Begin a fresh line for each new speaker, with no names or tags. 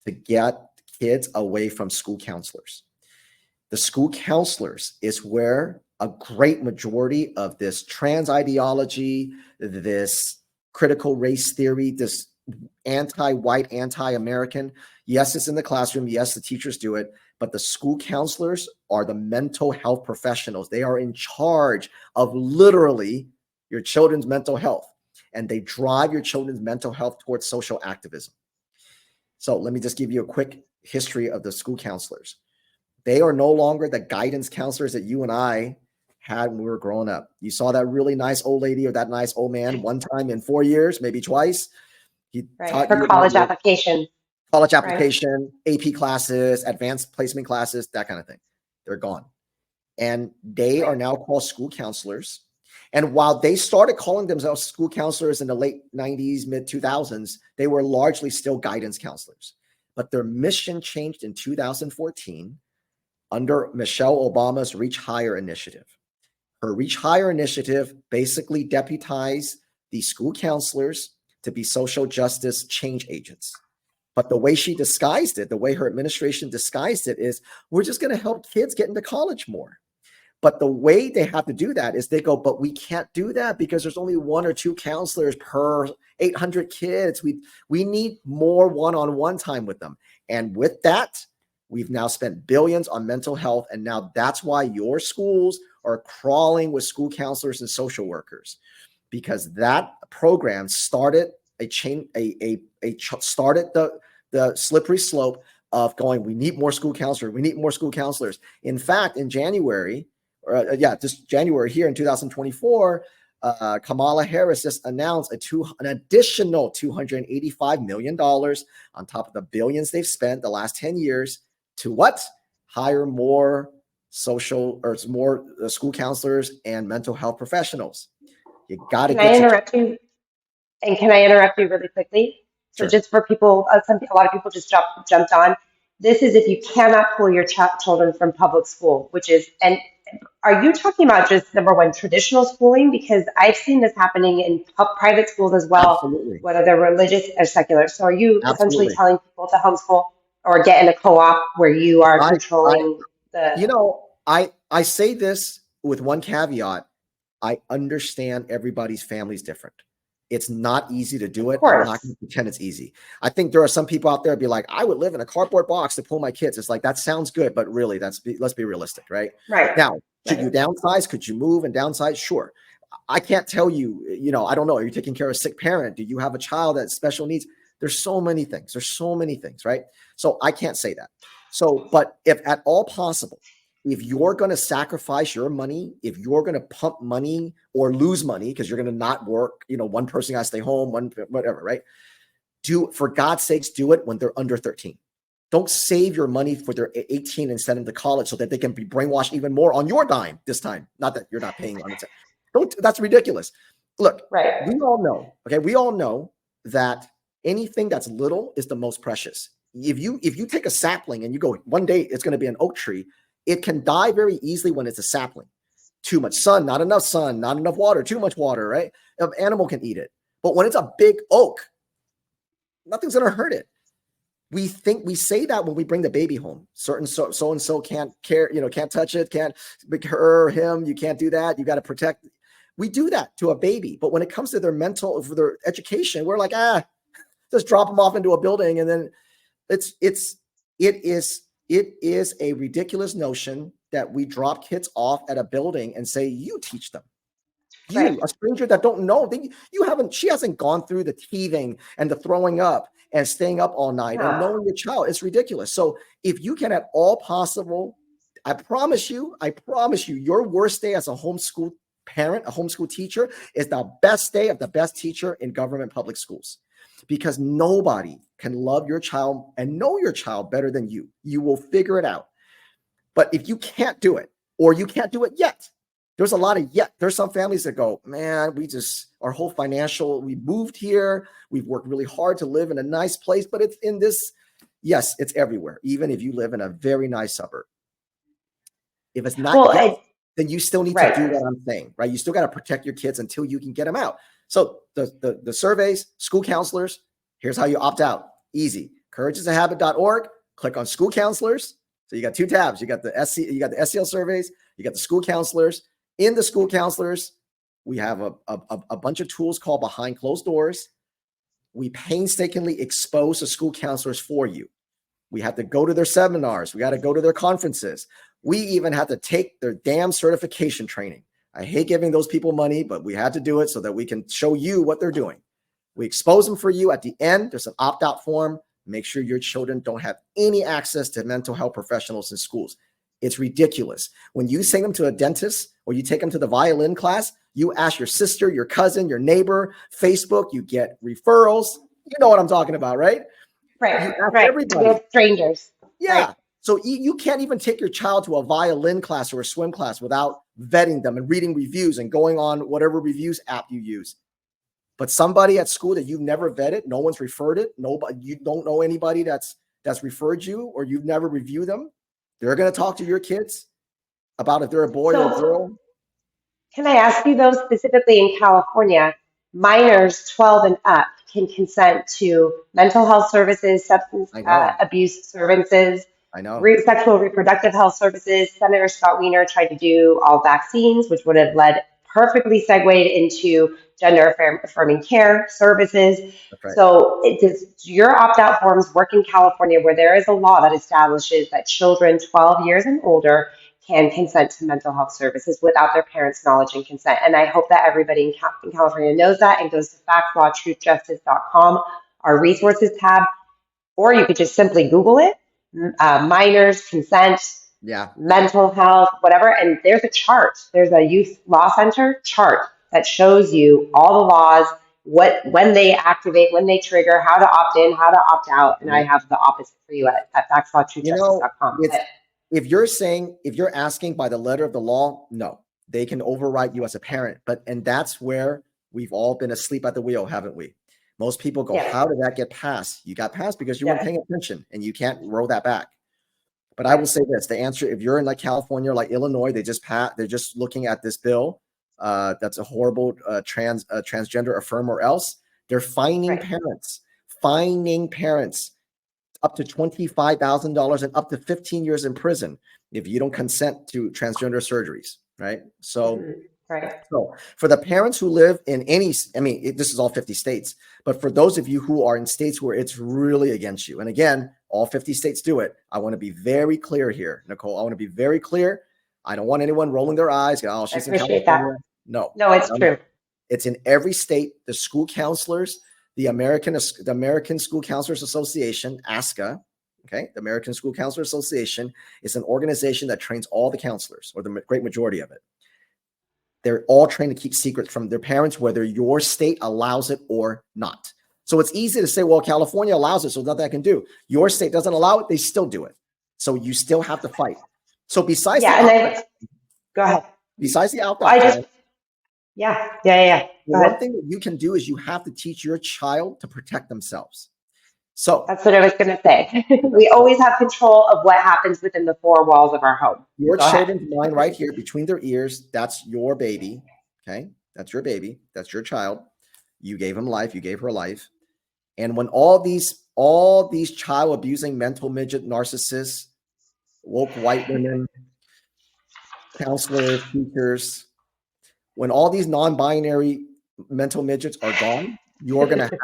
to get kids away from school counselors. The school counselors is where a great majority of this trans ideology, this critical race theory, this anti-white, anti-American, yes, it's in the classroom. Yes, the teachers do it, but the school counselors are the mental health professionals. They are in charge of literally your children's mental health, and they drive your children's mental health towards social activism. So let me just give you a quick history of the school counselors. They are no longer the guidance counselors that you and I had when we were growing up. You saw that really nice old lady or that nice old man one time in 4 years, maybe twice. He taught
for
you
college application.
College application, AP classes, advanced placement classes, that kind of thing. They're gone. And they are now called school counselors. And while they started calling themselves school counselors in the late 90s, mid 2000s, they were largely still guidance counselors. But their mission changed in 2014 under Michele Obama's Reach Higher initiative. Her Reach Higher initiative basically deputized the school counselors to be social justice change agents. But the way she disguised it, the way her administration disguised it is, we're just going to help kids get into college more. But the way they have to do that is they go, but we can't do that because there's only 1 or 2 counselors per 800 kids. We need more one-on-one time with them. And with that, we've now spent billions on mental health. And now that's why your schools are crawling with school counselors and social workers, because that program started started the slippery slope of going, we need more school counselors. We need more school counselors. In fact, in January, just January here in 2024, Kamala Harris just announced an additional $285 million on top of the billions they've spent the last 10 years to what? Hire more school counselors and mental health professionals. You got to
get. Can I interrupt you? And can I interrupt you really quickly? So sure. Just for people, a lot of people just jumped on. This is if you cannot pull your children from public school, which is, and are you talking about just number one, traditional schooling? Because I've seen this happening in private schools as well, Absolutely. Whether they're religious or secular. So are you Absolutely. Essentially telling people to homeschool or get in a co-op where you are controlling
I say this with one caveat. I understand everybody's family is different. It's not easy to do it. I'm not going to pretend it's easy. I think there are some people out there be like, I would live in a cardboard box to pull my kids. It's like, that sounds good, but really let's be realistic, right?
Right.
Now, should you downsize? Could you move and downsize? Sure. I can't tell you, I don't know. Are you taking care of a sick parent? Do you have a child that has special needs? There's so many things. Right? So I can't say that. So, but if at all possible, if you're going to sacrifice your money, if you're going to pump money or lose money because you're going to not work, one person has to stay home, whatever, right? For God's sakes, do it when they're under 13. Don't save your money for their 18 and send them to college so that they can be brainwashed even more on your dime this time. Not that you're not paying on it. That's ridiculous. Look,
right.
We all know that anything that's little is the most precious. If you take a sapling and you go, one day it's going to be an oak tree, it can die very easily when it's a sapling. Too much sun, not enough water, too much water, right? An animal can eat it. But when it's a big oak, nothing's going to hurt it. We say that when we bring the baby home. Certain so-and-so can't care, can't touch it, can't her, him, you can't do that. You got to protect. We do that to a baby. But when it comes to their for their education, we're like, just drop them off into a building. And then it is a ridiculous notion that we drop kids off at a building and say, you teach them. You, a stranger that don't know, she hasn't gone through the teething and the throwing up and staying up all night and knowing your child. It's ridiculous. So if you can at all possible, I promise you, your worst day as a homeschool parent, a homeschool teacher, is the best day of the best teacher in government public schools. Because nobody can love your child and know your child better than you. You will figure it out. But if you can't do it, or you can't do it yet, there's a lot of yet. There's some families that go, man, our whole we moved here. We've worked really hard to live in a nice place, but it's in this. Yes, it's everywhere. Even if you live in a very nice suburb. If it's not yet, then you still need to do what I'm saying, right? You still got to protect your kids until you can get them out. So the surveys, school counselors, here's how you opt out. Easy. courageisahabit.org, click on school counselors. So you got two tabs. You got the SEL surveys, you got the school counselors. In the school counselors, we have a bunch of tools called behind closed doors. We painstakingly expose the school counselors for you. We have to go to their seminars. We got to go to their conferences. We even have to take their damn certification training. I hate giving those people money, but we had to do it so that we can show you what they're doing. We expose them for you. At the end, there's an opt-out form. Make sure your children don't have any access to mental health professionals in schools. It's ridiculous. When you send them to a dentist or you take them to the violin class, you ask your sister, your cousin, your neighbor, Facebook, you get referrals. You know what I'm talking about, right?
Right,
You ask
right.
everybody.
With strangers.
Yeah.
Right.
So you can't even take your child to a violin class or a swim class without vetting them and reading reviews and going on whatever reviews app you use. But somebody at school that you've never vetted, no one's referred it, nobody, you don't know anybody that's referred you, or you've never reviewed them, they're going to talk to your kids about if they're a boy or a girl.
Can I ask you, though, specifically in California, minors 12 and up can consent to mental health services, substance
I know.
abuse services,
I know.
sexual reproductive health services. Senator Scott Wiener tried to do all vaccines, which would have led perfectly segued into gender affirming care services.
That's right.
So does your opt-out forms work in California, where there is a law that establishes that children 12 years and older can consent to mental health services without their parents' knowledge and consent? And I hope that everybody in California knows that and goes to factslawtruthjustice.com, our resources tab, or you could just simply Google it, minors, consent, mental health, whatever. And there's a chart. There's a youth law center chart that shows you all the laws, when they activate, when they trigger, how to opt in, how to opt out. And I have the opposite for you at factslawtruthjustice.com.
If you're asking by the letter of the law, no, they can override you as a parent. And that's where we've all been asleep at the wheel, haven't we? Most people go, how did that get passed? You got passed because you weren't paying attention, and you can't roll that back. But I will say this, the answer, if you're in like California, like Illinois, they're just looking at this bill. That's a horrible transgender affirm or else. They're fining parents up to $25,000 and up to 15 years in prison if you don't consent to transgender surgeries, right? So, so for the parents who live in this is all 50 states, but for those of you who are in states where it's really against you, and again, all 50 states do it. I want to be very clear here, Nicole. I want to be very clear. I don't want anyone rolling their eyes. Oh, she's in California. No,
it's true.
It's in every state. The school counselors, the American School Counselors Association, ASCA, okay, the American School Counselors Association is an organization that trains all the counselors, or the great majority of it. They're all trained to keep secrets from their parents, whether your state allows it or not. So it's easy to say, well, California allows it, so nothing I can do. Your state doesn't allow it, they still do it. So you still have to fight. So besides
go ahead.
Besides the opt-out,
the
one thing that you can do is you have to teach your child to protect themselves. So
that's what I was going to say. We always have control of what happens within the four walls of our home.
Your children's mind right here between their ears, that's your baby. Okay. That's your baby. That's your child. You gave him life. You gave her life. And when all these child abusing mental midget narcissists, woke white women, counselors, teachers, when all these non-binary mental midgets are gone, you're going to have to